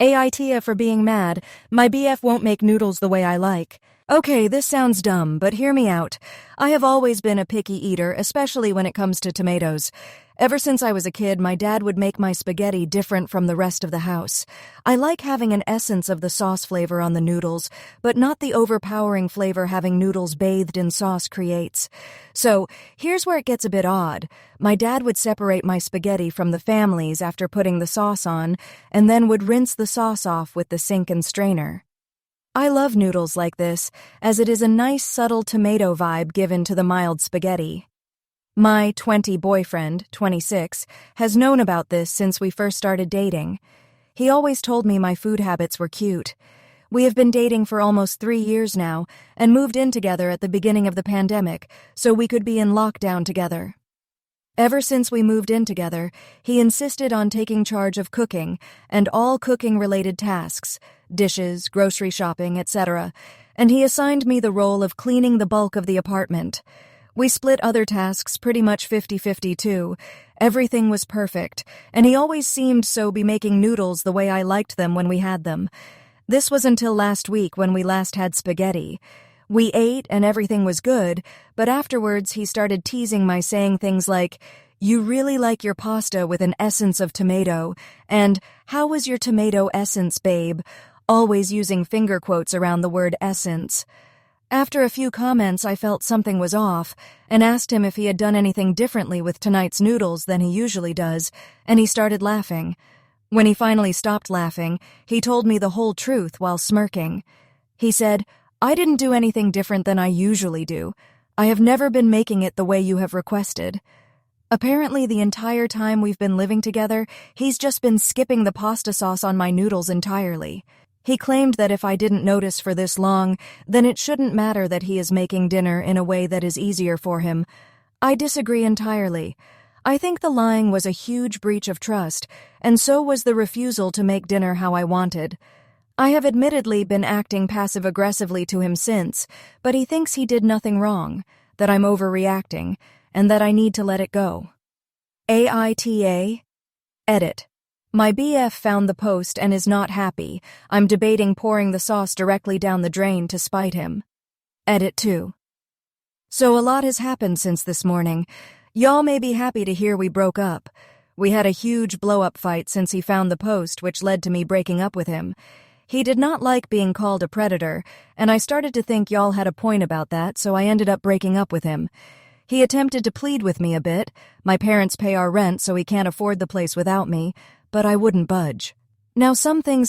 AITA for being mad. My BF won't make noodles the way I like. Okay, this sounds dumb, but hear me out. I have always been a picky eater, especially when it comes to tomatoes. Ever since I was a kid, my dad would make my spaghetti different from the rest of the house. I like having an essence of the sauce flavor on the noodles, but not the overpowering flavor having noodles bathed in sauce creates. So, here's where it gets a bit odd. My dad would separate my spaghetti from the family's after putting the sauce on, and then would rinse the sauce off with the sink and strainer. I love noodles like this, as it is a nice subtle tomato vibe given to the mild spaghetti. My 20 boyfriend, 26, has known about this since we first started dating. He always told me my food habits were cute. We have been dating for almost 3 years now and moved in together at the beginning of the pandemic so we could be in lockdown together. Ever since we moved in together, he insisted on taking charge of cooking and all cooking-related tasks, dishes, grocery shopping, etc., and he assigned me the role of cleaning the bulk of the apartment. We split other tasks pretty much 50-50 too. Everything was perfect, and he always seemed so be making noodles the way I liked them when we had them. This was until last week when we last had spaghetti. We ate and everything was good, but afterwards he started teasing my saying things like, "You really like your pasta with an essence of tomato," and "How was your tomato essence, babe?" always using finger quotes around the word essence. After a few comments, I felt something was off and asked him if he had done anything differently with tonight's noodles than he usually does, and he started laughing. When he finally stopped laughing, he told me the whole truth while smirking. He said, "I didn't do anything different than I usually do. I have never been making it the way you have requested." Apparently, the entire time we've been living together, he's just been skipping the pasta sauce on my noodles entirely. He claimed that if I didn't notice for this long, then it shouldn't matter that he is making dinner in a way that is easier for him. I disagree entirely. I think the lying was a huge breach of trust, and so was the refusal to make dinner how I wanted. I have admittedly been acting passive-aggressively to him since, but he thinks he did nothing wrong, that I'm overreacting, and that I need to let it go. AITA? Edit. My BF found the post and is not happy. I'm debating pouring the sauce directly down the drain to spite him. Edit 2. So a lot has happened since this morning. Y'all may be happy to hear we broke up. We had a huge blow-up fight since he found the post, which led to me breaking up with him. He did not like being called a predator, and I started to think y'all had a point about that, so I ended up breaking up with him. He attempted to plead with me a bit. My parents pay our rent, so he can't afford the place without me, but I wouldn't budge. Now, some things